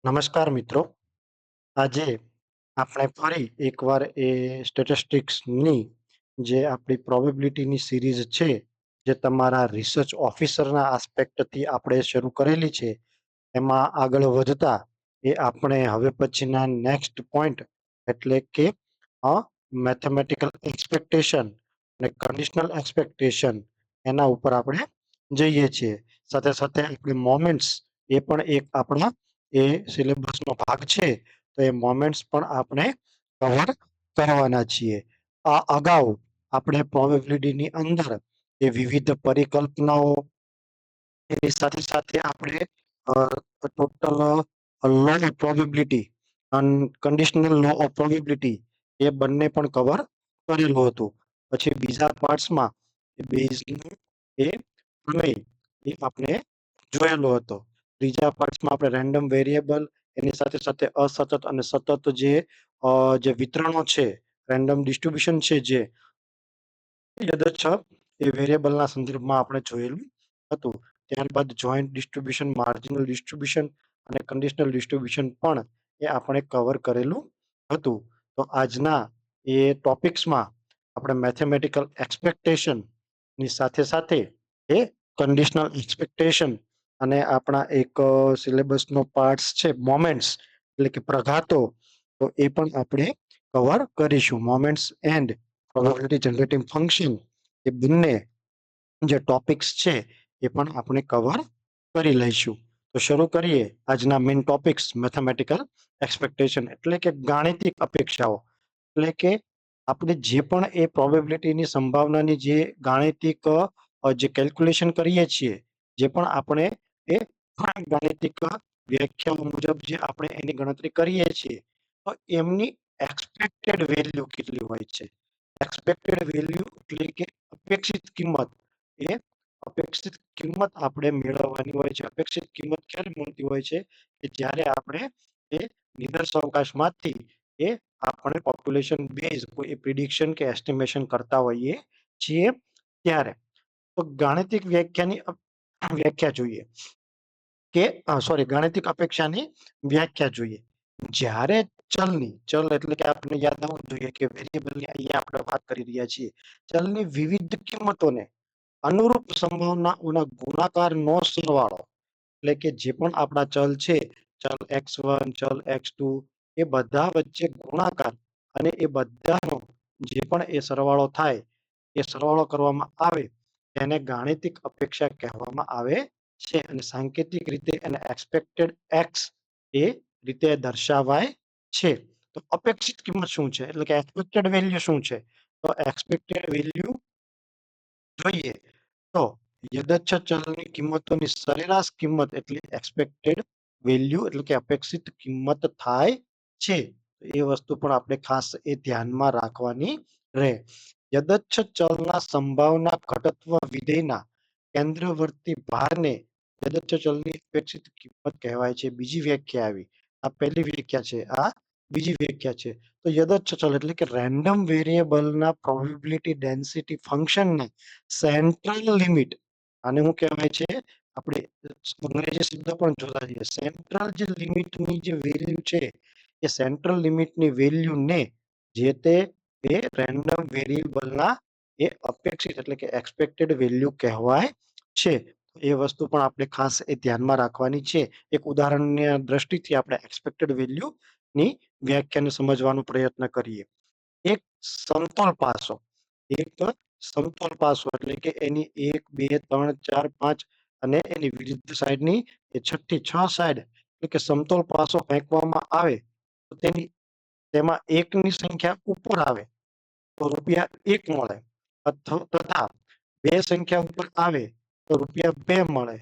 નમસ્કાર મિત્રો. આજે આપણે ફરી એકવાર એ સ્ટેટિસ્ટિક્સની જે આપણી પ્રોબેબિલિટીની સિરીઝ છે, જે તમારા રિસર્ચ ઓફિસરના આસ્પેક્ટથી આપણે શરૂ કરેલી છે, એમાં આગળ વધતા આપણે હવે પછીના નેક્સ્ટ પોઈન્ટ એટલે કે મેથેમેટિકલ એક્સપેક્ટેશન અને કન્ડિશનલ એક્સપેક્ટેશન એના ઉપર આપણે જઈએ છીએ. સાથે સાથે આપણી મોમેન્ટ્સ એ પણ એક આપણા એ સિલેબસનો ભાગ છે, તો એ મોમેન્ટ્સ પણ આપણે કવર કરવાના છીએ. આ અગાઉ આપણે પ્રોબેબિલિટીની અંદર એ વિવિધ પરિકલ્પનાઓ, એની સાથે સાથે આપણે ટોટલ લો ઓફ પ્રોબેબિલિટી અને કન્ડિશનલ લો ઓફ પ્રોબેબિલિટી એ બંને પણ કવર કરેલું હતું. પછી બીજા પાર્ટ્સમાં બેઝનું એ પ્રમેય એ આપણે જોયેલો હતો. ત્રીજા પાર્ટ્સમાં આપણે રેન્ડમ વેરિયેબલ, એની સાથે સાથે અસતત અને સતત જે વિતરણો છે, રેન્ડમ ડિસ્ટ્રીબ્યુશન છે, જે યદચ્છ એ વેરિયેબલના સંદર્ભમાં આપણે જોયેલું હતું. ત્યારબાદ જોઈન્ટ ડિસ્ટ્રીબ્યુશન, માર્જિનલ ડિસ્ટ્રીબ્યુશન અને કન્ડિશનલ ડિસ્ટ્રીબ્યુશન પણ એ આપણે કવર કરેલું હતું. તો આજના એ ટોપિક્સમાં આપણે મેથેમેટિકલ એક્સપેક્ટેશન ની સાથે સાથે એ કન્ડિશનલ એક્સપેક્ટેશન અને આપણા એક સિલેબસનો પાર્ટ્સ છે મોમેન્ટ્સ, એટલે કે પ્રઘાતો, તો એ પણ આપણે કવર કરીશું. Moments and probability generating function એ બંને જે ટોપિક્સ છે એ પણ આપણે કવર કરી લઈશું. તો શરૂ કરીએ આજના મેઇન ટોપિક્સ મેથેમેટિકલ એક્સપેક્ટેશન એટલે કે ગાણિતિક અપેક્ષાઓ. એટલે કે આપણે જે પણ એ પ્રોબેબિલિટીની સંભાવનાની જે ગાણિતિક જે કેલ્ક્યુલેશન કરીએ છીએ, જે પણ આપણે એ ગાણિતિક વ્યાખ્યાઓ મુજબ જે આપણે એની ગણતરી કરીએ છીએ, તો એમની એક્સપેક્ટેડ વેલ્યુ કેટલી હોય છે. એક્સપેક્ટેડ વેલ્યુ એટલે કે અપેક્ષિત કિંમત. એ અપેક્ષિત કિંમત આપણે મેળવવાની હોય છે. અપેક્ષિત કિંમત ક્યારે મળતી હોય છે કે જ્યારે આપણે એ નિદર્શાવકાશમાંથી એ આપણે પોપ્યુલેશન બેઝ કોઈ પ્રિડિક્શન કે એસ્ટિમેશન કરતા હોઈએ છીએ ત્યારે. તો ગાણિતિક વ્યાખ્યા જોઈએ કે ગાણિતિક અપેક્ષાની વ્યાખ્યા જોઈએ. જ્યારે ચલ એટલે કે આપણે યાદ આવવું જોઈએ કે વેરિયેબલની અહીંયા આપણે વાત કરી રહ્યા છીએ. ચલની વિવિધ કિંમતોને અનુરૂપ સંભાવનાઓના ગુણાકારનો સરવાળો, એટલે કે જે પણ આપણા ચલ છે, ચલ x1, ચલ x2, એ બધા વચ્ચે ગુણાકાર અને એ બધાનો જે પણ એ સરવાળો થાય, એ સરવાળો કરવામાં આવે, એને ગાણિતિક અપેક્ષા કહેવામાં આવે છે. અને સાંકેતિક રીતે એને એક્સપેક્ટેડ એક્સ એ રીતે દર્શાવાય છે. તો અપેક્ષિત કિંમત શું છે, એટલે કે એક્સપેક્ટેડ વેલ્યુ શું છે? તો એક્સપેક્ટેડ વેલ્યુ જોઈએ તો યદચ્છ ચલની કિંમતોની સરેરાશ કિંમત એટલે એક્સપેક્ટેડ વેલ્યુ, એટલે કે અપેક્ષિત કિંમત થાય છે. એ વસ્તુ પણ આપણે ખાસ એ ધ્યાનમાં રાખવાની રહે. યદચ્છ ચલના સંભાવના ઘટત્વ વિધેયના કેન્દ્રવર્તી ભારને યદચ્છ ચલની અપેક્ષિત કિંમત કહેવાય છે. બીજી વ્યાખ્યા આવી. આ પહેલી વ્યાખ્યા છે, આ બીજી વ્યાખ્યા છે. તો યદચ્છ ચલ એટલે કે રેન્ડમ વેરિયેબલના પ્રોબેબિલિટી ડેન્સિટી ફંક્શનને સેન્ટ્રલ લિમિટ, આને શું કહેવાય છે, આપણે અંગ્રેજી શબ્દ પણ જોતા જઈએ. સેન્ટ્રલ જે લિમિટની જે વેલ્યુ છે, એ સેન્ટ્રલ લિમિટની વેલ્યુને જે તે એ રેન્ડમ વેરિયેબલના એ અપેક્ષિત એટલે કે એક્સપેક્ટેડ વેલ્યુ કહેવાય છે. એ વસ્તુ પણ આપણે ખાસ એ ધ્યાનમાં રાખવાની છે. એક ઉદાહરણની દ્રષ્ટિથી આપણે એક્સપેક્ટેડ વેલ્યુની વ્યાખ્યાને સમજવાનો પ્રયત્ન કરીએ. એક સમતોલ પાસો, એટલે કે એની 1, 2, 3, 4, 5 અને એની વિરુદ્ધ સાઈડની એ 6 સાઈડ, એટલે કે સમતોલ પાસો ફેંકવામાં આવે તો તેમાં 1ની સંખ્યા ઉપર આવે તો ₹1 મળે, તથા 2 સંખ્યા ઉપર આવે તો ₹2 મળે.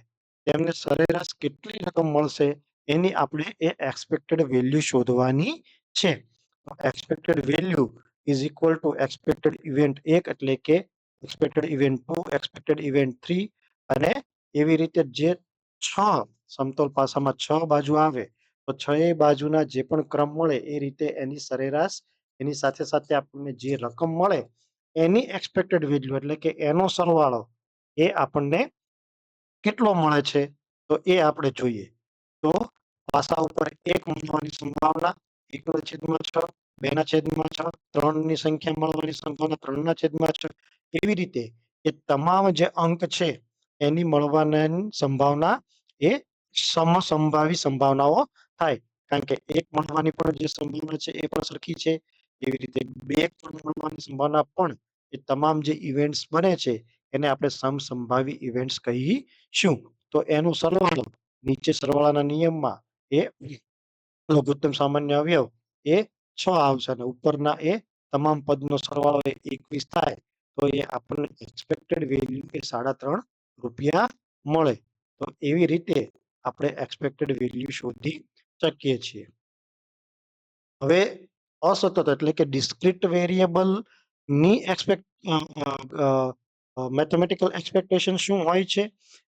તેમને સરેરાશ કેટલી રકમ મળશે એની આપણે એ એક્સપેક્ટેડ વેલ્યુ શોધવાની છે. Expected value is equal to expected event 1 એટલે કે એક્સપેક્ટેડ ઇવેન્ટ 2, એક્સપેક્ટેડ ઇવેન્ટ 3 અને એવી રીતે જે 6 સમતોલ પાસામાં 6 બાજુ આવે તો 6 બાજુના જે પણ ક્રમ મળે એ રીતે એની સરેરાશ, એની સાથે સાથે આપણને જે રકમ મળે એની એક્સપેક્ટેડ વેલ્યુ એટલે કે એનો સરવાળો એ આપણને કેટલો મળે છે તો એ આપણે જોઈએ. તો પાસા ઉપર 1 મળવાની સંભાવના 1/6, 2/6, 3 ની સંખ્યા મળવાની સંભાવના 3/6. એવી રીતે એ તમામ જે અંક છે એની મળવાની સંભાવના એ સમસંભાવી સંભાવનાઓ થાય. કારણ કે 1 મળવાની પણ જે સંભાવના છે એ પણ સરખી છે. એવી રીતે 2 મળવાની સંભાવના પણ એ તમામ જે ઇવેન્ટ્સ બને છે એને આપણે સમસંભાવી ઇવેન્ટ્સ કહીશું. તો એનું સરવાળો નીચે સરવાળાના નિયમમાં એ લઘુત્તમ સામાન્ય અવયવ એ 6 આવશે અને ઉપરના એ તમામ પદનો સરવાળો એ 21 થાય તો એ આપણને એક્સપેક્ટેડ વેલ્યુ એ ₹3.5 મળે. તો એવી રીતે આપણે એક્સપેક્ટેડ વેલ્યુ શોધી શકીએ છીએ. હવે અસતત એટલે કે ડિસ્ક્રીટ વેરિયેબલ ની મેથેમેટિકલ એક્સપેક્ટેશન શું હોય છે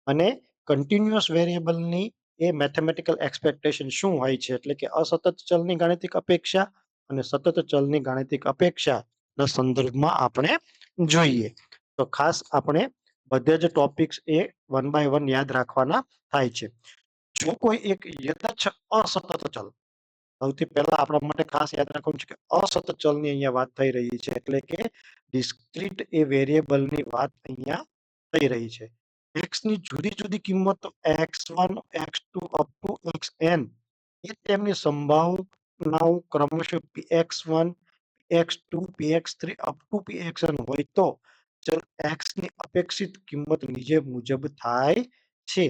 અને કન્ટિન્યુઅસ વેરિયેબલની એ મેથેમેટિકલ એક્સપેક્ટેશન શું હોય છે. એટલે કે અસતત ચલની ગાણિતિક અપેક્ષા અને સતત ચલની ગાણિતિક અપેક્ષાના સંદર્ભમાં આપણે જોઈએ. તો ખાસ આપણે બધા જ ટોપિક્સ એ 1 બાય 1 યાદ રાખવાના થાય છે. જો કોઈ એક યથાર્થ અસતત ચલ, સૌથી પહેલા આપણા માટે ખાસ યાદ રાખવાનું છે કે અસતત ચલની અહીંયા વાત થઈ રહી છે. એટલે કે ડિસ્ક્રીટ એ વેરિયેબલની વાત અહીંયા થઈ રહી છે. એક્સની જુદી જુદી કિંમતો x1, x2 up to xn એ તેમની સંભાવનાઓ ક્રમશઃ px1, px2, px3 up to pxn હોય તો ચલ x ની અપેક્ષિત કિંમત નીચે મુજબ થાય છે.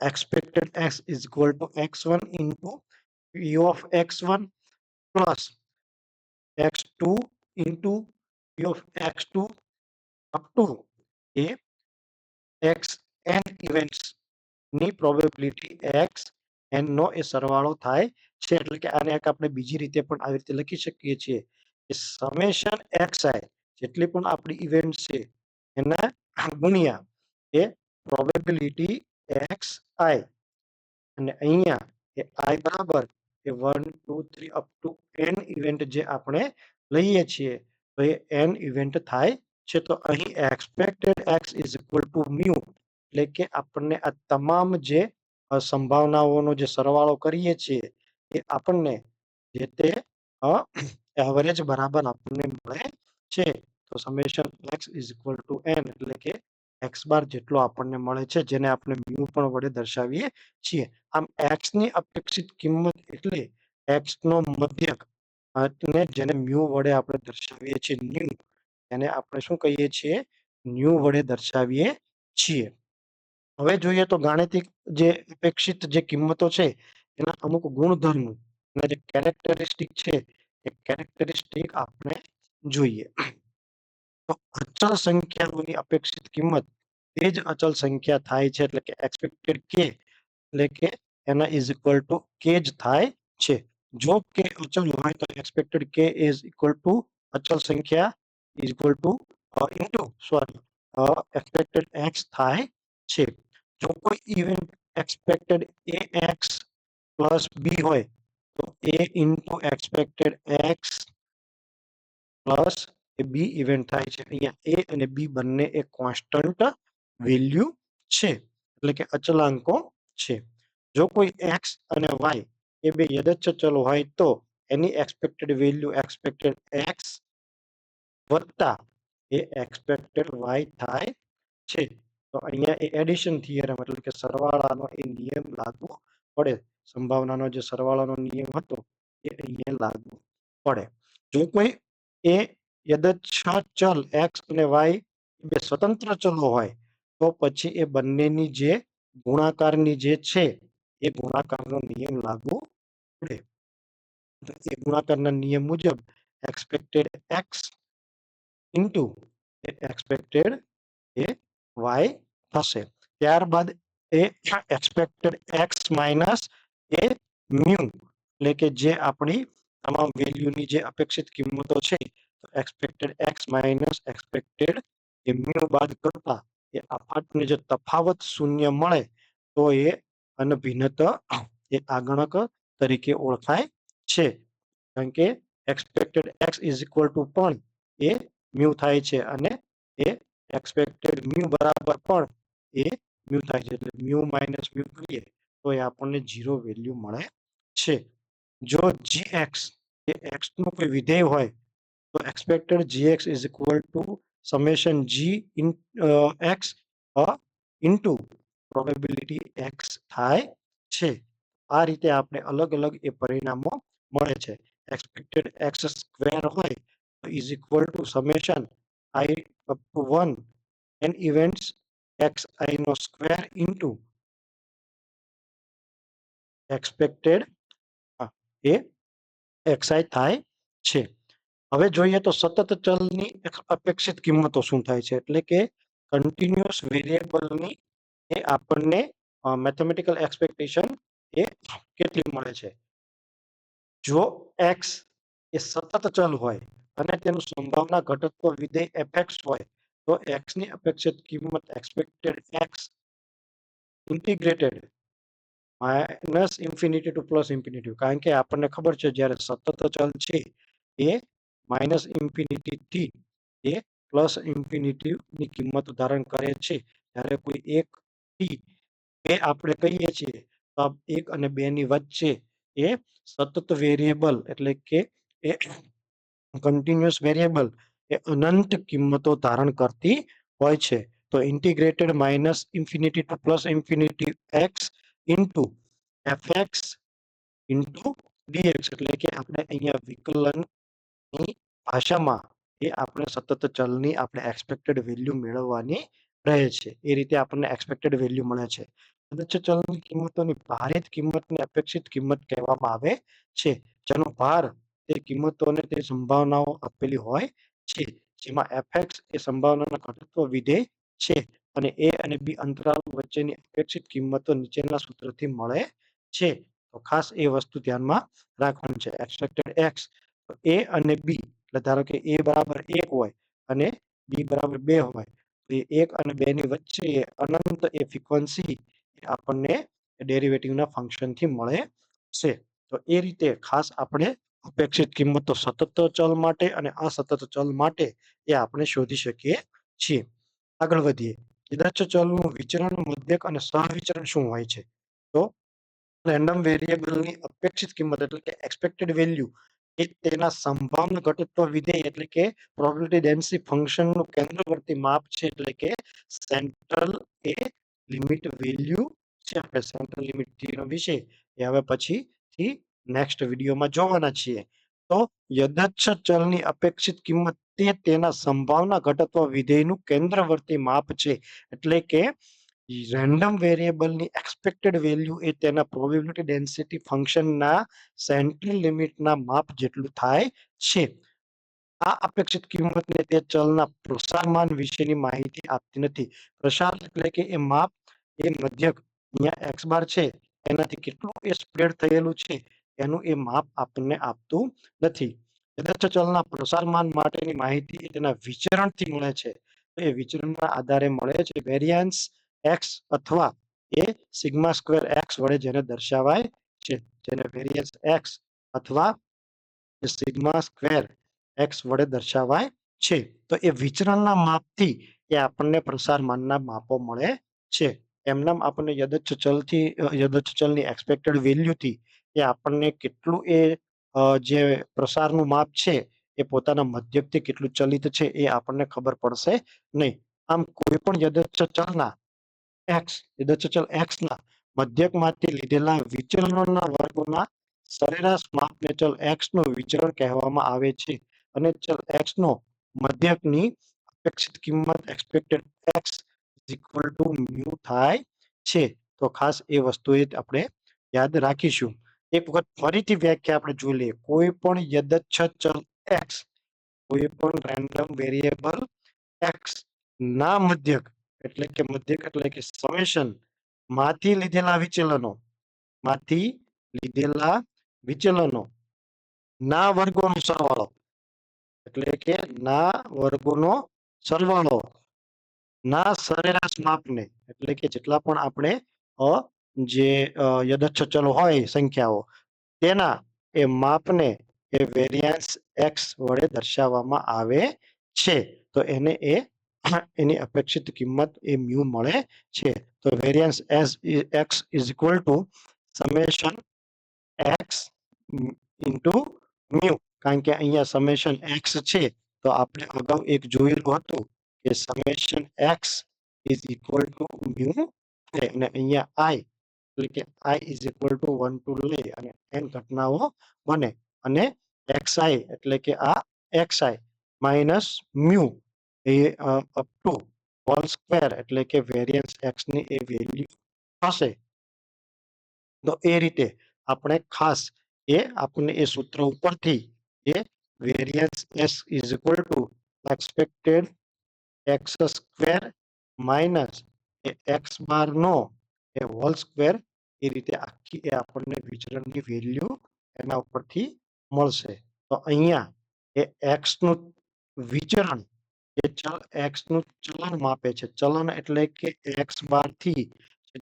expected x is equal to x1 into p of x1 plus x2 into p of x2 up to a xn events ની પ્રોબેબિલિટી x n નો એ સરવાળો થાય છે. એટલે કે આને આપણે બીજી રીતે પણ આવી રીતે લખી શકીએ છીએ કે સમેશન xi જેટલી પણ આપણી ઇવેન્ટ છે એના ગુણ્યા એ પ્રોબેબિલિટી xi અને અહીંયા એ i બરાબર એ 1 2 3 અપ ટુ n ઇવેન્ટ જે આપણે લઈએ છીએ તો એ n ઇવેન્ટ થાય છે. તો અહીં expected x is equal to mu એટલે કે આપણને આ તમામ જે સંભાવનાઓનો જે સરવાળો કરીએ છીએ એ આપણને જે તે એવરેજ બરાબર આપણને મળે છે. તો summation x is equal two n એટલે કે x બાર જેટલો આપણને મળે છે જેને આપણે મ્યુ પણ વડે દર્શાવીએ છીએ. આમ x ની અપેક્ષિત કિંમત એટલે x નો મધ્યક અને જેને મ્યુ વડે આપણે દર્શાવીએ છીએ ન્યુ એને આપણે શું કહીએ છીએ ન્યુ વડે દર્શાવીએ છીએ. હવે જોઈએ તો ગાણિતિક જે અપેક્ષિત જે કિંમતો છે એના અમુક ગુણધર્મો એના જે કેરેક્ટરિસ્ટિક છે એ કેરેક્ટરિસ્ટિક આપણે જોઈએ. તો અચળ સંખ્યાઓની અપેક્ષિત કિંમત એ જ અચળ સંખ્યા થાય છે. એટલે કે એક્સપેક્ટેડ કે એટલે કે એના ઇઝ ઇક્વલ ટુ કે જ થાય છે. જો કે અચળ હોય તો એક્સપેક્ટેડ કે ઇઝ ઇક્વલ ટુ અચળ સંખ્યા is equal two into expected x થાય છે. જો કોઈ ઇવેન્ટ એક્સપેક્ટેડ એ એક્સ પ્લસ બી હોય તો એ ઇન્ટુ એક્સપેક્ટેડ એક્સ પ્લસ એ બી ઇવેન્ટ થાય છે. અહીંયા એ અને બી બંને એ કોન્સ્ટન્ટ વેલ્યુ છે એટલે કે અચલાંકો છે. જો કોઈ એક્સ અને વાય એ બે યથાર્થ ચલો હોય તો એની એક્સપેક્ટેડ વેલ્યુ એક્સપેક્ટેડ એક્સ વત્તા એ એક્સપેક્ટેડ વાય થાય છે. તો અહીંયા એ એડિશન થિયરમ એટલે કે સરવાળાનો એ નિયમ લાગુ પડે. સંભાવનાનો જે સરવાળાનો નિયમ હતો એ અહીંયા લાગુ પડે. જો કોઈ એ યથાર્થ ચલ એક્સ અને વાય બે સ્વતંત્ર ચલો હોય તો પછી એ બંનેની જે ગુણાકારની જે છે એ ગુણાકારનો નિયમ લાગુ પડે. એ ગુણાકારના નિયમ મુજબ એક્સપેક્ટેડ એક્સ ઇન્ટુ એક્સપેક્ટેડ એ વાય થશે. ત્યારબાદ એ એક્સપેક્ટેડ એક્સ માઇનસ એ મ્યુ એટલે કે જે આપણી તમામ વેલ્યુની જે અપેક્ષિત કિંમતો છે એક્સપેક્ટેડ એક્સ માઇનસ એક્સપેક્ટેડ એ મ્યુ બાદ કરતા એ આપણને જે તફાવત શૂન્ય મળે તો એ અનભિન્નત એ આગણક તરીકે ઓળખાય છે. કારણ કે expected x is equal two પણ એ મ્યુ થાય છે અને એ એક્સપેક્ટેડ મ્યુ બરાબર પણ એ મ્યુ થાય છે. એટલે મ્યુ માઇનસ મ્યુ કરીએ તો એ આપણને 0 વેલ્યુ મળે છે. જો gx એ x નું કોઈ વિધેય હોય તો expected gx is equal to summation g in x into probability x થાય છે. આ રીતે આપણે અલગ અલગ એ પરિણામો મળે છે. એક્સપેક્ટેડ x સ્ક્વેર હોય તો is equal to summation I up to 1 n events xi નો સ્ક્વેર ઇન્ટુ એક્સપેક્ટેડ એ xi થાય છે. હવે જોઈએ તો સતત ચલની અપેક્ષિત કિંમતો શું થાય છે, એટલે કે કન્ટિન્યુઅસ વેરિયેબલની એ આપણને મેથેમેટિકલ એક્સપેક્ટેશન એ કેટલી મળે છે. જો x એ સતત ચલ હોય અને તેનું સંભાવના ઘટત્વ વિધેય fx હોય તો x ની અપેક્ષિત કિંમત expected x integrated minus infinity to plus infinity, કારણ કે આપણને ખબર છે જ્યારે સતત ચલ છે એ માઇનસ ઇન્ફિનિટી થી એ પ્લસ ઇન્ફિનિટી ની કિંમત ધારણ કરે છે. જ્યારે કોઈ એક થી બે આપણે કહીએ છીએ તો 1 અને 2 ની વચ્ચે એ સતત વેરિયેબલ એટલે કે એ કન્ટિન્યુઅસ વેરિયેબલ એ અનંત કિંમતો ધારણ કરતી હોય છે. તો integrated minus infinity to plus infinity x into f x into d x, એટલે કે આપણે અહીંયા વિકલનની ભાષામાં એ આપણે સતત ચલની આપણે એક્સપેક્ટેડ વેલ્યુ મેળવવાની રહે છે. એ રીતે આપણને એક્સપેક્ટેડ વેલ્યુ મળે છે. સદચ્ય ચલની કિંમતોની ભારિત કિંમતને અપેક્ષિત કિંમત કહેવામાં આવે છે, જેનો ભાર તે કિંમતોને તે સંભાવનાઓ આપેલી હોય છે. જેમાં fx એ સંભાવનાના ઘટત્વ વિધેય છે અને a અને b અંતરાલો વચ્ચેની અપેક્ષિત કિંમતો નીચેના સૂત્રથી મળે છે. તો ખાસ એ વસ્તુ ધ્યાનમાં રાખવાની છે. એક્સપેક્ટેડ x a અને b, એટલે ધારો કે a બરાબર 1 હોય અને b બરાબર 2 હોય તો એ 1 અને 2 ની વચ્ચે એ અનંત એ ફ્રીક્વન્સી આપણને ડેરિવેટિવના ફંક્શનથી મળે છે. તો એ રીતે ખાસ આપણે અપેક્ષિત કિંમતો સતત ચલ માટે અને અસતત ચલ માટે એ આપણે શોધી શકીએ છીએ. આગળ વધીએ. યથાર્થ ચલનું વિચરણ, મધ્યક અને સહવિચરણ શું હોય છે? તો રેન્ડમ વેરિયેબલની અપેક્ષિત કિંમત એટલે કે એક્સપેક્ટેડ વેલ્યુ એ તેના સંભાવના ઘટત્વ વિધેય એટલે કે પ્રોબેબિલિટી ડેન્સિટી ફંક્શનનું કેન્દ્રવર્તી માપ છે, એટલે કે સેન્ટ્રલ એ લિમિટ વેલ્યુ છે. આપણે સેન્ટ્રલ લિમિટ થિયરમ વિશે એ હવે પછીથી નેક્સ્ટ વિડીયોમાં જોવાના છીએ. તો યથાર્થ ચલની અપેક્ષિત કિંમત તે તેના સંભાવના ઘટત્વ વિધેયનું કેન્દ્રવર્તી માપ છે, એટલે કે રેન્ડમ વેરિયેબલની એક્સપેક્ટેડ વેલ્યુ એ તેના પ્રોબેબિલિટી ડેન્સિટી ફંક્શનના સેન્ટ્રલ લિમિટના માપ જેટલું થાય છે. આ અપેક્ષિત કિંમતને તે ચલના પ્રસારમાન વિશેની માહિતી આપતી નથી. પ્રસાર એટલે કે એ માપ, એ મધ્યક અહીંયા x બાર છે એનાથી કેટલું એ સ્પ્રેડ થયેલું છે એનું એ માપ આપણને આપતું નથી. યથાર્થ ચલના પ્રસારમાન માટેની માહિતી એ તેના વિચરણથી મળે છે. એ વિચરણના આધારે મળે છે. વેરિયાન્સ x અથવા એ સિગ્મા સ્ક્વેર x વડે જેને દર્શાવાય છે, જેને વેરિયાન્સ x અથવા સિગ્મા સ્ક્વેર x વડે દર્શાવાય છે. તો એ વિચરણના માપથી એ આપણને પ્રસારમાનના માપો મળે છે. એમનામ આપણને યથાર્થ ચલની એક્સપેક્ટેડ વેલ્યુથી એ આપણને કેટલું એ જે પ્રસારનું માપ છે એ પોતાના મધ્યકથી કેટલું ચલિત છે એ આપણને ખબર પડશે નહીં. આમ કોઈ પણ યથાર્થ ચલના યથાર્થ ચલ x ના મધ્યકમાંથી લીધેલા વિચલનોના વર્ગોના સરેરાશ માપને ચલ x નું વિચરણ કહેવામાં આવે છે, અને ચલ x નો મધ્યકની અપેક્ષિત કિંમત expected x equal to mu થાય છે. તો ખાસ એ વસ્તુ આપણે યાદ રાખીશું. એક વખત ફરીથી વ્યાખ્યા આપણે જોઈ લઈએ. કોઈ પણ યથાર્થ ચલ x, કોઈ પણ રેન્ડમ વેરિયેબલ x ના મધ્યક એટલે કે સમેશન માંથી લીધેલા વિચલનો ના વર્ગોનો સરવાળો, એટલે કે ના વર્ગોનો સરવાળો ના સરેરાશ માપને, એટલે કે જેટલા પણ આપણે જે યથાર્થ ચલો હોય સંખ્યાઓ તેના એ માપને એ વેરિયાન્સ x વડે દર્શાવવામાં આવે છે. તો એને એ એની અપેક્ષિત કિંમત એ મ્યુ મળે છે. તો variance as x is equal to summation x into mu. કારણ કે અહીંયા સમેશન એક્સ છે, તો આપણે અગાઉ એક જોયેલું હતું કે summation x is equal to mu છે, અને અહીંયા આઈ એટલે કે i is equal to 1 to લઈ અને n ઘટનાઓ બને, અને xi એટલે કે આ xi minus mu A up to whole square એટલે કે વેરિયન્સ x ની એ વેલ્યુ હશે. તો એ રીતે આપણે ખાસ આપણને એ સૂત્ર ઉપરથી એ variance s is equal to expected X square minus એ એક્સ બાર નો એ હોલ સ્ક્વેર એ રીતે આખી એ આપણને વિચરણની વેલ્યુ એના ઉપરથી મળશે. તો અહીંયા એ એક્સ નું વિચરણ એ એક્સ નું ચલન માપે છે. ચલન એટલે કે એક્સ બાર થી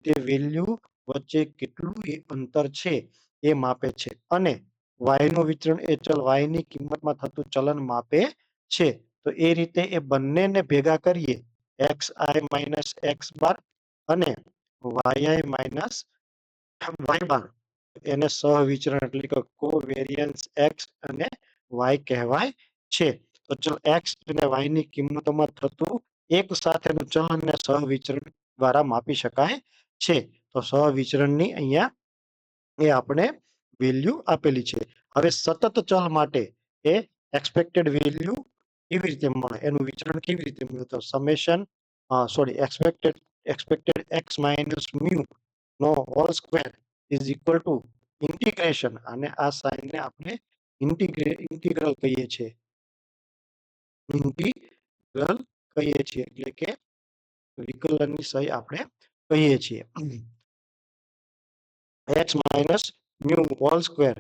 તે વેલ્યુ વચ્ચે કેટલું એ અંતર છે એ માપે છે, અને વાય નું વિચરણ એ ચલ વાય ની કિંમતમાં થતું ચલન માપે છે. તો એ રીતે એ બંનેને ભેગા કરીએ એક્સ આઈ માઇનસ એક્સ બાર અને વાય આઈ માઇનસ વાય બાર, એને સહવિચરણ એટલે કે કોવેરિયન્સ એક્સ અને વાય કહેવાય છે. તો ચલ એક્સ અને વાય ની કિંમતોમાં થતું એક સાથેનું ચલનને સહવિચરણ દ્વારા માપી શકાય છે. તો સહવિચરણની અહીંયા એ આપણે વેલ્યુ આપેલી છે. હવે સતત ચલ માટે એ એક્સપેક્ટેડ વેલ્યુ કેવી રીતે મળે, એનું વિચરણ કેવી રીતે મળે, તો summation expected x minus mu નો whole square is equal to integration, અને આ સાઇનને આપણે ઇન્ટિગ્રલ કહીએ છીએ. ઇન્ટિગ્રલ કહીએ છીએ એટલે કે વિકલનની સહી આપણે કહીએ છીએ. X minus mu whole square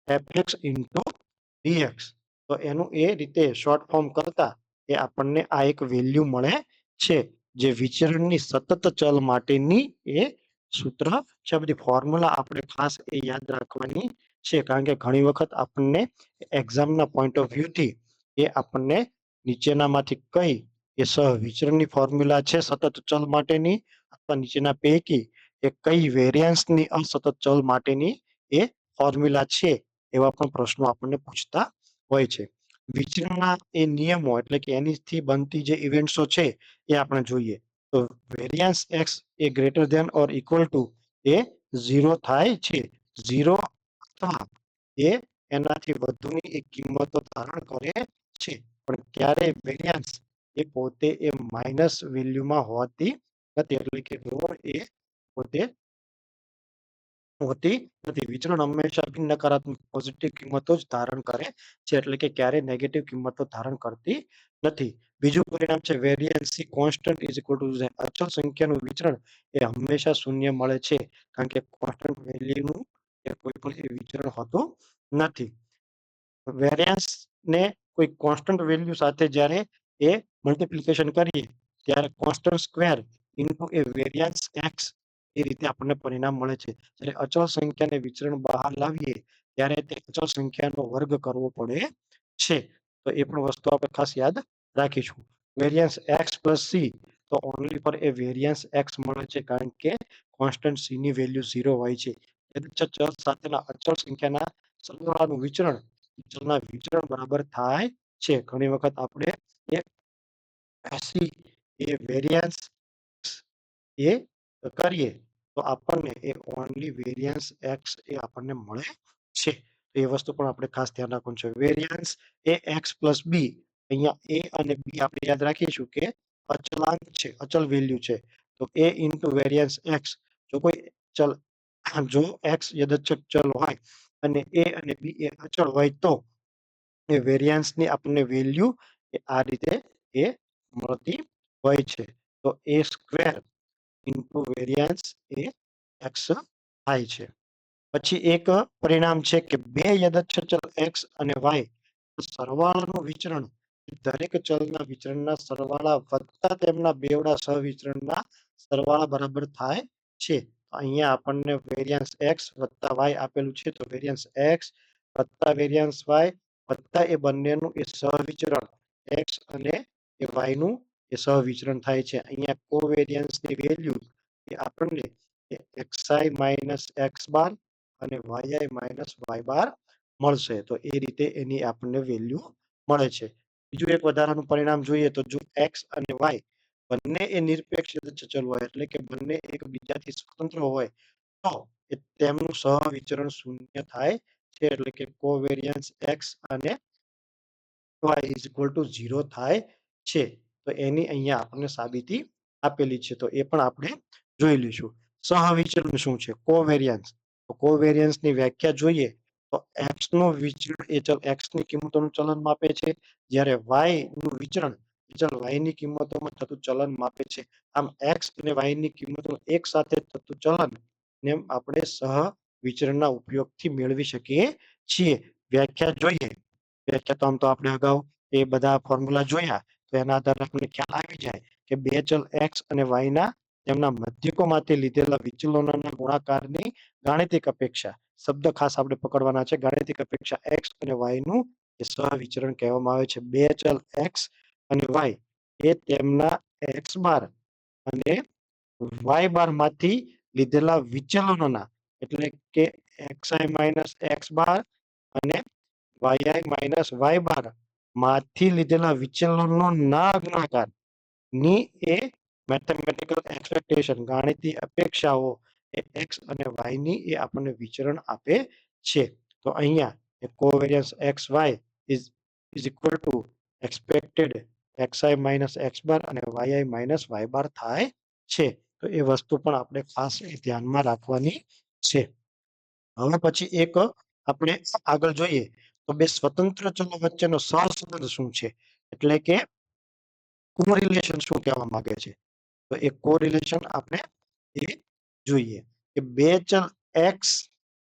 f x into d x. તો એનું એ રીતે શોર્ટ ફોર્મ કરતા એ આપણને આ એક વેલ્યુ મળે છે, જે વિચરણની સતત ચલ માટેની એ સૂત્ર છે. બધી ફોર્મ્યુલા આપણે ખાસ એ યાદ રાખવાની છે, કારણ કે ઘણી વખત આપણને એક્ઝામના પોઈન્ટ ઓફ વ્યૂથી એ આપણને નીચેનામાંથી કઈ એ સહવિચરણની ફોર્મ્યુલા છે સતત ચલ માટેની, અથવા નીચેના પૈકી એ કઈ વેરિયન્સની અસતત ચલ માટેની એ ફોર્મ્યુલા છે, એવા પણ પ્રશ્નો આપણને પૂછતા હોય છે. વિચરણના એ નિયમો એટલે કે એનીથી બનતી જે ઇવેન્ટ્સો છે એ આપણે જોઈએ. તો વેરિયન્સ એક્સ એ greater than or equal to એ 0 થાય છે. 0 અથવા એ એનાથી વધુની એક કિંમતો ધારણ કરે છે, પણ ક્યારે વેરિયન્સ એ પોતે એ માઇનસ વેલ્યુમાં હોતી નથી, એટલે કે ઋણ એ પોતે હોતી નથી. વિચરણ હંમેશા બિન નકારાત્મક પોઝિટિવ કિંમતો જ ધારણ કરે છે, એટલે કે ક્યારેય નેગેટિવ કિંમતો ધારણ કરતી નથી. બીજું પરિણામ છે વેરિયન્સી કોન્સ્ટન્ટ ઇઝ ઇક્વલ ટુ અચળ સંખ્યાનું વિચરણ એ હંમેશા શૂન્ય મળે છે, કારણ કે કોન્સ્ટન્ટ વેલ્યુનું એ કોઈ પણ એ વિચરણ હોતું નથી. વેરિયન્સ ને કોઈ કોન્સ્ટન્ટ વેલ્યુ સાથે જ્યારે એ મલ્ટિપ્લિકેશન કરીએ ત્યારે કોન્સ્ટન્ટ સ્ક્વેર ઇન્ટુ એ વેરિયન્સ એક્સ એ રીતે આપણને પરિણામ મળે છે. જ્યારે અચળ સંખ્યાને વિચરણ બહાર લાવીએ ત્યારે તે અચળ સંખ્યાનો વર્ગ કરવો પડે છે. તો એ પણ વસ્તુ આપણે ખાસ યાદ રાખીશું. વેરિયન્સ એક્સ પ્લસ સી, તો ઓનલી પર એ વેરિયન્સ એક્સ મળે છે, કારણ કે કોન્સ્ટન્ટ સી ની વેલ્યુ 0 હોય છે. ચલ સાથેના અચળ સંખ્યાના સરવાળાનું વિચરણ ચલના વિચરણ બરાબર થાય છે. ઘણી વખત આપણે એ વેરિયન્સ એ કરીએ તો આપણને એ ઓનલી વેરિયન્સ એક્સ એ આપણને મળે છે. તો એ વસ્તુ પણ આપણે ખાસ ધ્યાન રાખવાનું છે. વેરિયન્સ એ એક્સ પ્લસ બી, અહીંયા એ અને બી આપણે યાદ રાખીશું કે અચળાંક છે, અચળ વેલ્યુ છે. તો એ ઇન્ટુ વેરિયન્સ એક્સ, જો કોઈ ચલ જો એક્સ યદચ્છક ચલ હોય અને એ અને બી એ અચળ હોય તો એ વેરિયન્સની આપણને વેલ્યુ એ આ રીતે એ મળતી હોય છે. તો એ સ્ક્વેર ઇન્ટુ વેરિયન્સ એ એક્સ થાય છે. પછી એક પરિણામ છે કે બે યદચ્છક ચલ એક્સ અને વાય સરવાળાનું વિચરણ દરેક ચલના વિચરણના સરવાળા વત્તા તેમના બેવડા સહવિચરણના સરવાળા બરાબર થાય છે. અહીંયા આપણને વેરિયન્સ એક્સ વત્તા વાય આપેલું છે, તો વેરિયન્સ એક્સ વત્તા વેરિયન્સ વાય વત્તા એ બંનેનું એ સહવિચરણ એક્સ અને એ વાય નું એ સહવિચરણ થાય છે. અહીંયા કોવેરિયન્સની વેલ્યુ એ આપણને xi માઇનસ એક્સ બાર અને yi માઇનસ વાય બાર મળશે. તો એ રીતે એની આપણને વેલ્યુ મળે છે. બીજું એક વધારાનું પરિણામ જોઈએ તો જો x અને y બંને એ નિરપેક્ષ ચલ હોય એટલે કે બંને એકબીજાથી સ્વતંત્ર હોય તો તેમનું સહવિચરણ શૂન્ય થાય છે. એટલે કે કોવેરિયન્સ x અને y ઇઝ ઇક્વલ ટુ 0 થાય છે. તો એની અહીંયા આપણને સાબિતી આપેલી છે. તો એ પણ આપણે જોઈ લઈશું. સહવિચરણ શું છે? કોવેરિયન્સ. તો કોવેરિયન્સની વ્યાખ્યા જોઈએ તો x નું વિચરણ એ ચલ x ની કિંમતોનું ચલન માપે છે. જ્યારે y નું વિચરણ એ ચલ y ની કિંમતોમાં થતું ચલન માપે છે. આમ x અને y ની કિંમતોનું એક સાથે થતું ચલન ને આપણે સહવિચરણના ઉપયોગથી મેળવી શકીએ છીએ. વ્યાખ્યા જોઈએ. વ્યાખ્યા તો આમ તો આપણે અગાઉ એ બધા ફોર્મ્યુલા જોયા. તો એના આધારે આપણને ખ્યાલ આવી જાય કે બે ચલ x અને y ના તેમના મધ્યકોમાંથી લીધેલા વિચલનોના ગુણાકારની ગાણિતિક અપેક્ષા. શબ્દ ખાસ આપણે પકડવાના છે. ગાણિતિક અપેક્ષા x અને y નું એ સહવિચરણ કહેવામાં આવે છે. બે ચલ x અને y એ તેમના x બાર અને y બાર માંથી લીધેલા વિચલનોના એટલે કે xi માઇનસ એક્સ બાર અને yi માઇનસ વાય બાર માંથી લીધેલા વિચલનો ના ગુણાકાર ની એ મેથેમેટિકલ એક્સપેક્ટેશન ગાણિતીય અપેક્ષાઓ એ x અને y ની એ આપણને વિચરણ આપે છે. તો અહીંયા covariance xy is equal to expected xi minus X bar અને yi માઇનસ વાય બાર થાય છે. તો એ વસ્તુ પણ આપણે ખાસ ધ્યાનમાં રાખવાની છે. હવે પછી એક આપણે આગળ જોઈએ તો બે સ્વતંત્ર ચલો વચ્ચેનો સહસંબંધ શું છે? એટલે કે કોરિલેશન શું કહેવા માંગે છે? તો એ કોરિલેશન આપણે એ જોઈએ કે બે ચલ x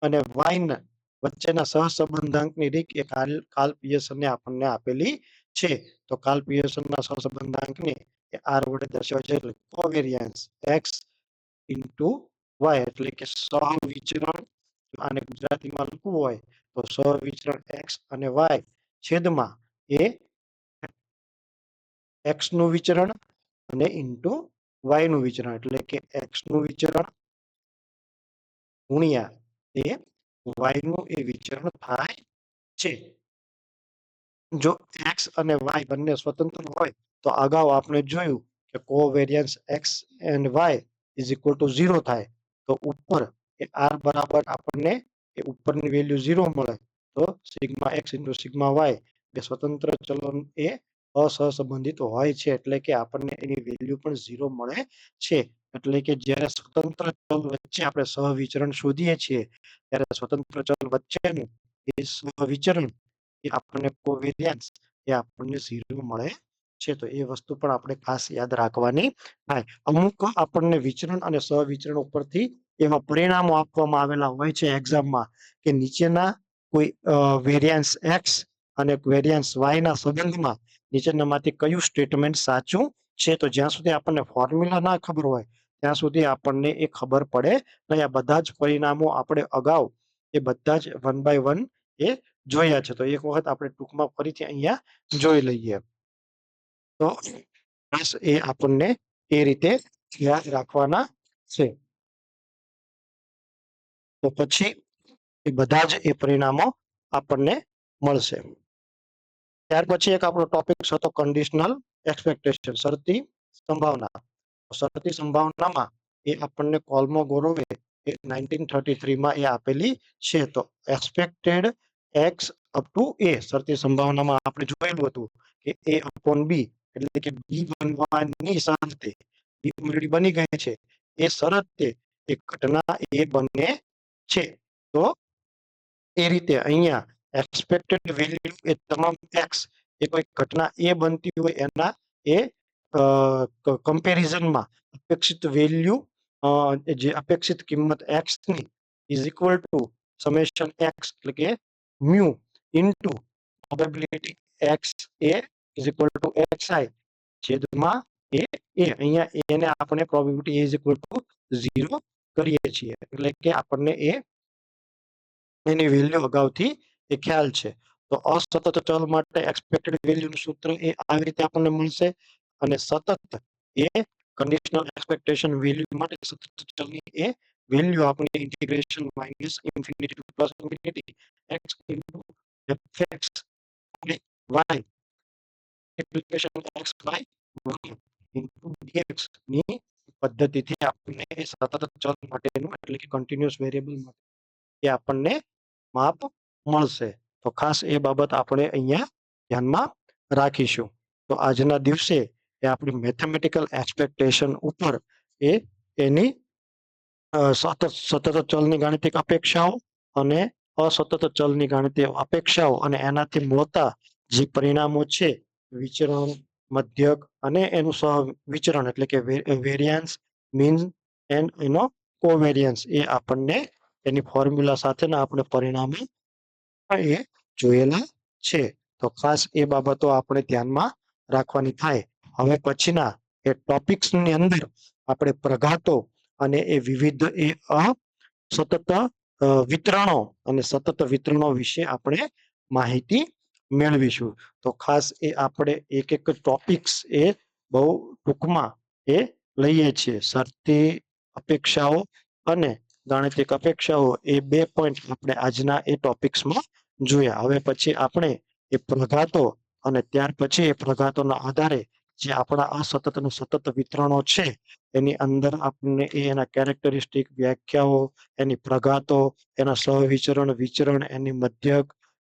અને y ના વચ્ચેના સહસંબંધાંકની રીત એ કાર્લ પિયર્સને આપણને આપેલી છે. તો કાર્લ પિયર્સનના સહસંબંધાંકને એ r વડે દર્શાવાય છે. એટલે કોવેરિયન્સ x ઇન્ટુ y એટલે કે સહવિચરણ. આને ગુજરાતીમાં લખવું હોય તો સહવિચરણ x અને y છેદમાં એ x નું વિચરણ અને ઇન્ટુ y નું વિચરણ એટલે કે x નું વિચરણ ગુણ્યા એ y નું એ વિચરણ થાય છે. જો x અને y બંને સ્વતંત્ર હોય તો અગાઉ આપણે જોયું કે covariance x and y is equal two 0 થાય. તો ઉપર એ r બરાબર આપણને એ ઉપરની વેલ્યુ 0 મળે તો sigma x into sigma y બે સ્વતંત્ર ચલો એ અસહસંબંધિત હોય છે. એટલે કે આપણને એની વેલ્યુ પણ 0 મળે છે. એટલે કે જ્યારે સ્વતંત્ર ચલ વચ્ચે આપણે સહવિચરણ શોધીએ છીએ ત્યારે સ્વતંત્ર ચલ વચ્ચેનું એ સહવિચરણ એ આપણને કોવેરિયન્સ એ આપણને 0 મળે છે. તો એ વસ્તુ પણ આપણે ખાસ યાદ રાખવાની થાય. અમુક આપણને વિચરણ અને સહવિચરણ ઉપરથી એવા પરિણામો આપવામાં આવેલા હોય છે એક્ઝામમાં કે નીચેના કોઈ વેરિયન્સ x અને વેરિયન્સ y ના સંબંધમાં નીચેનામાંથી કયું સ્ટેટમેન્ટ સાચું છે? તો જ્યાં સુધી આપણને ફોર્મ્યુલા ના ખબર હોય ત્યાં સુધી આપણને એ ખબર પડે નહીં. આ બધા જ પરિણામો આપણે અગાઉ એ બધા જ વન બાય વન એ જોયા છે. તો એક વખત આપણે ટૂંકમાં ફરીથી અહીંયા જોઈ લઈએ. તો બસ એ આપણને એ રીતે યાદ રાખવાના છે. તો પછી એ બધા જ એ પરિણામો આપણને મળશે. ત્યાર પછી એક આપણો ટોપિક હતો કન્ડિશનલ એક્સપેક્ટેશન શરતી સંભાવના. શરતી સંભાવનામાં એ આપણને કોલ્મોગોરોવે એ 1933 માં એ આપેલી છે. તો એક્સપેક્ટેડ એક્સ અપ ટુ એ શરતી સંભાવનામાં આપણે જોયેલું હતું કે એ અપોન બી એટલે કે બી બનવાની શરતે બી ઓલરેડી બની ગઈ છે એ શરતે એ ઘટના એ બને છે. તો એ રીતે અહીંયા એક્સપેક્ટેડ વેલ્યુ એ તમામ એક્સ એ કોઈ ઘટના એ બનતી હોય એના એ કમ્પેરિઝનમાં અપેક્ષિત વેલ્યુ જે અપેક્ષિત કિંમત એક્સ ની is equal to summation x એટલે કે mu into probability x A is equal two XI છેદમાં એ અહીંયા એને આપણે પ્રોબેબિલિટી ઇઝ ઇક્વલ ટુ 0 કરીએ છીએ. એટલે કે આપણને એની વેલ્યુ અગાઉથી એ ખ્યાલ છે. તો અસતત ચલ માટે એક્સપેક્ટેડ વેલ્યુનું સૂત્ર એ આવી રીતે આપણને મળશે. અને સતત એ કન્ડિશનલ એક્સપેક્ટેશન વેલ્યુ માટે સતત ચલની એ વેલ્યુ આપણે integration minus infinity to plus infinity x into fx અને y એપ્લિકેશન x y 1 ઇન્ટુ dx ની પદ્ધતિથી આપણને એ સતત ચલ માટેનું એટલે કે કન્ટિન્યુઅસ વેરિયેબલ માટે એ આપણને માપ મળશે. તો ખાસ એ બાબત આપણે અહીંયા ધ્યાનમાં રાખીશું. તો આજના દિવસે એ આપણી મેથેમેટિકલ એક્સપેક્ટેશન ઉપર એની સતત ચલની ગાણિતિક અપેક્ષાઓ અને અસતત ચલની ગાણિતિક અપેક્ષાઓ અને એનાથી મળતા જે પરિણામો છે વિચરણ, મધ્યક અને એનું સહવિચરણ એટલે કે વેરિયાન્સ, મીન એન્ડ એનો કોવેરિયન્સ એ આપણને એની ફોર્મ્યુલા સાથેના આપણે પરિણામે એ જોયેલા છે. તો ખાસ એ બાબતો આપણે ધ્યાનમાં રાખવાની થાય. હવે પછીના એ ટોપિક્સની અંદર આપણે પ્રઘાતો અને એ વિવિધ એ સતત વિતરણો અને સતત વિતરણો વિશે આપણે માહિતી મેળવીશું. તો ખાસ એ આપણે એક એક ટોપિક્સ એ બહુ ટૂંકમાં એ લઈએ છીએ. શરતી અપેક્ષાઓ અને ગાણિતિક અપેક્ષાઓ એ 2 પોઈન્ટ આપણે આજના એ ટોપિક્સમાં જોયા. હવે પછી આપણે એ પ્રઘાતો અને ત્યાર પછી એ પ્રઘાતોના આધારે જે આપણા અસતત અને સતત વિતરણો છે એની અંદર આપણને એના કેરેક્ટરિસ્ટિક વ્યાખ્યાઓ, એની પ્રઘાતો, એના સહવિચરણ, વિચરણ, એની મધ્યક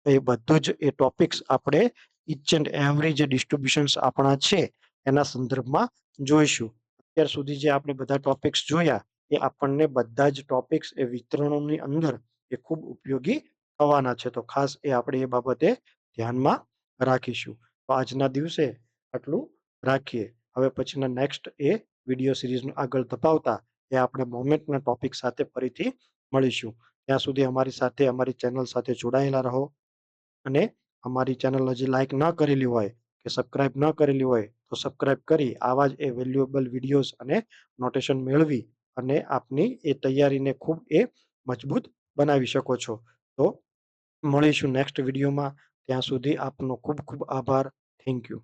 એ બધું જ એ ટોપિક્સ આપણે ઈચ એન્ડ એવરી જે ડિસ્ટ્રીબ્યુશન્સ આપણા છે એના સંદર્ભમાં જોઈશું. અત્યાર સુધી જે આપણે બધા ટોપિક્સ જોયા એ આપણને બધા જ ટોપિક્સ એ વિતરણોની અંદર એ ખૂબ ઉપયોગી થવાના છે. તો ખાસ એ આપણે એ બાબતે ધ્યાનમાં રાખીશું. તો આજના દિવસે આટલું રાખીએ. હવે પછીના નેક્સ્ટ એ વિડીયો સિરીઝનું આગળ ધપાવતા એ આપણે મોમેન્ટના ટોપિક સાથે ફરીથી મળીશું. ત્યાં સુધી અમારી સાથે અમારી ચેનલ સાથે જોડાયેલા રહો અને અમારી ચેનલ હજી લાઈક ન કરેલી હોય કે સબસ્ક્રાઇબ ન કરેલી હોય તો સબસ્ક્રાઇબ કરી આવા જ એ વેલ્યુએબલ વિડીયોઝ અને નોટેશન મેળવી અને આપની એ તૈયારીને ખૂબ એ મજબૂત બનાવી શકો છો. તો મળીશું નેક્સ્ટ વિડીયોમાં. ત્યાં સુધી આપનો ખૂબ ખૂબ આભાર. Thank you.